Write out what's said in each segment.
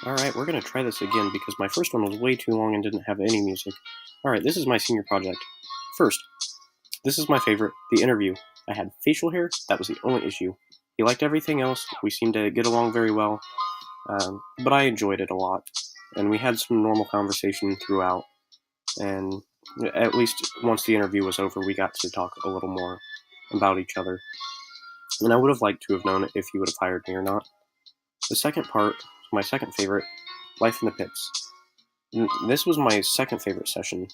Alright, we're gonna try this again because my first one was way too long and didn't have any music. Alright, this is my senior project. First, this is my favorite, the interview. I had facial hair, that was the only issue. He liked everything else, we seemed to get along very well, but I enjoyed it a lot. And we had some normal conversation throughout, and at least once the interview was over, we got to talk a little more about each other. And I would have liked to have known if he would have hired me or not. The second part, my second favorite, Life in the Pits. This was my second favorite session.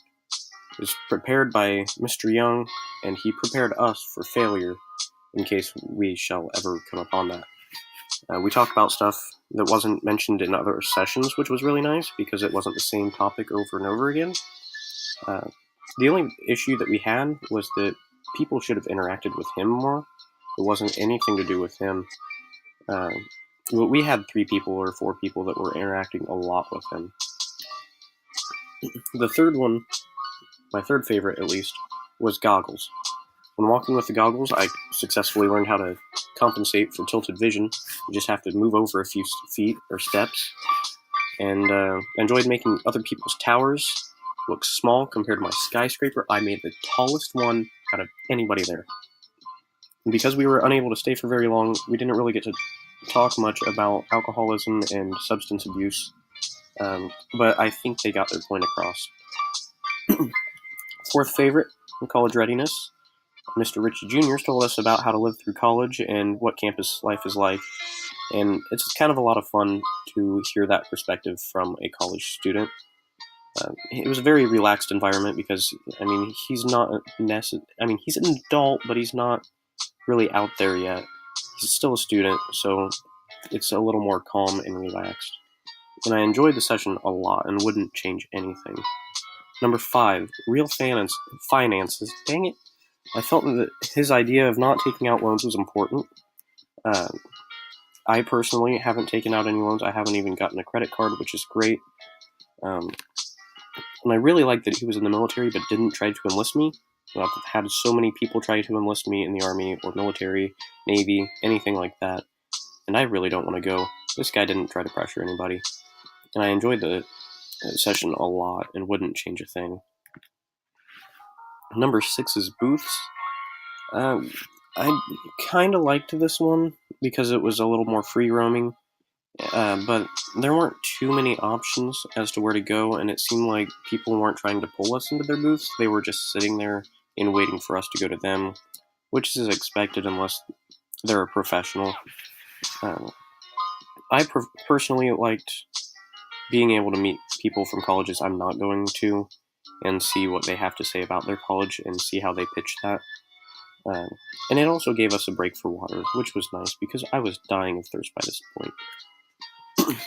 It was prepared by Mr. Young, and he prepared us for failure in case we shall ever come upon that. We talked about stuff that wasn't mentioned in other sessions, which was really nice because it wasn't the same topic over and over again. The only issue that we had was that people should have interacted with him more. It wasn't anything to do with him. We had 3 people or 4 people that were interacting a lot with him. The third one, my third favorite at least, was goggles. When walking with the goggles, I successfully learned how to compensate for tilted vision. You just have to move over a few feet or steps, and enjoyed making other people's towers look small compared to my skyscraper. I made the tallest one out of anybody there. And because we were unable to stay for very long, we didn't really get to talk much about alcoholism and substance abuse, but I think they got their point across. Fourth favorite, college readiness. Mr. Ritchie Jr. told us about how to live through college and what campus life is like, and it's kind of a lot of fun to hear that perspective from a college student. It was a very relaxed environment because, he's not he's an adult, but he's not really out there yet. He's still a student, so it's a little more calm and relaxed. And I enjoyed the session a lot and wouldn't change anything. Number 5, real finances. Dang it. I felt that his idea of not taking out loans was important. I personally haven't taken out any loans. I haven't even gotten a credit card, which is great. And I really liked that he was in the military but didn't try to enlist me. I've had so many people try to enlist me in the Army or military, Navy, anything like that. And I really don't want to go. This guy didn't try to pressure anybody. And I enjoyed the session a lot and wouldn't change a thing. Number 6 is booths. I kind of liked this one because it was a little more free roaming, but there weren't too many options as to where to go, and it seemed like people weren't trying to pull us into their booths. They were just sitting there and waiting for us to go to them, which is expected unless they're a professional. I personally liked being able to meet people from colleges I'm not going to and see what they have to say about their college and see how they pitch that. And it also gave us a break for water, which was nice because I was dying of thirst by this point.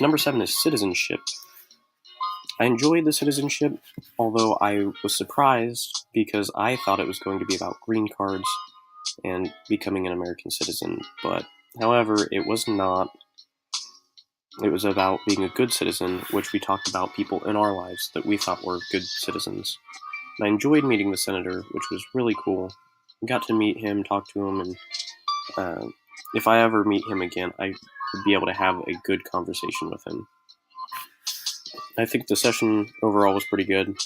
Number 7 is citizenship. I enjoyed the citizenship, although I was surprised because I thought it was going to be about green cards and becoming an American citizen, but however, it was not. It was about being a good citizen, which we talked about people in our lives that we thought were good citizens. And I enjoyed meeting the senator, which was really cool. I got to meet him, talk to him, and if I ever meet him again, I would be able to have a good conversation with him. I think the session overall was pretty good.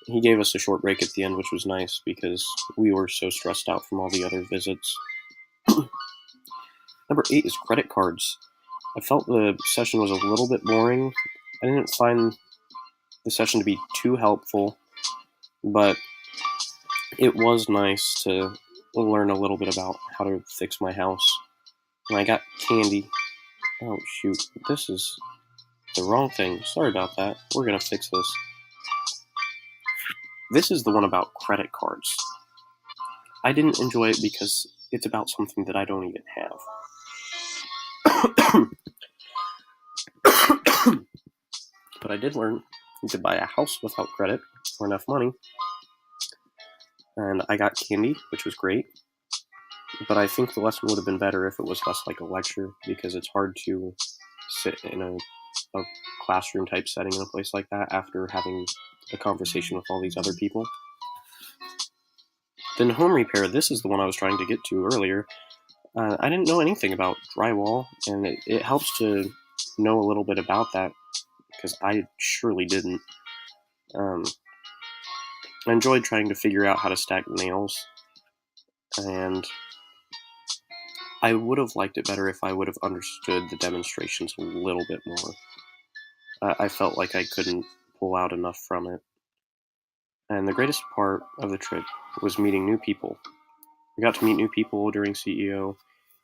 He gave us a short break at the end, which was nice because we were so stressed out from all the other visits. Number 8 is credit cards. I felt the session was a little bit boring. I didn't find the session to be too helpful, but it was nice to learn a little bit about how to fix my house. And I got candy. Oh shoot, this is the wrong thing. Sorry about that. We're gonna fix this. This is the one about credit cards. I didn't enjoy it because it's about something that I don't even have. But I did learn you could buy a house without credit or enough money. And I got candy, which was great. But I think the lesson would have been better if it was less like a lecture, because it's hard to sit in a classroom type setting in a place like that after having a conversation with all these other people. Then home repair, this is the one I was trying to get to earlier. I didn't know anything about drywall, and it helps to know a little bit about that because I surely didn't. I enjoyed trying to figure out how to stack nails, and I would have liked it better if I would have understood the demonstrations a little bit more. I felt like I couldn't pull out enough from it. And the greatest part of the trip was meeting new people. We got to meet new people during CEO,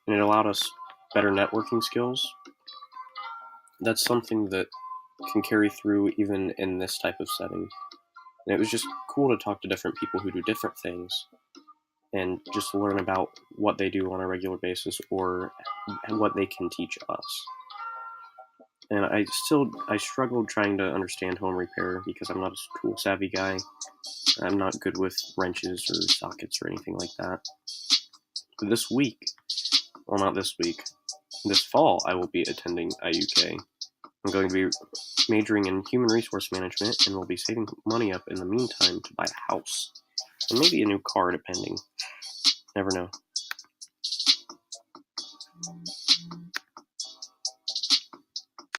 and it allowed us better networking skills. That's something that can carry through even in this type of setting. And it was just cool to talk to different people who do different things and just learn about what they do on a regular basis or what they can teach us. And I struggled trying to understand home repair because I'm not a tool savvy guy. I'm not good with wrenches or sockets or anything like that. But this fall I will be attending IUK. I'm going to be majoring in human resource management and will be saving money up in the meantime to buy a house. And maybe a new car, depending. Never know.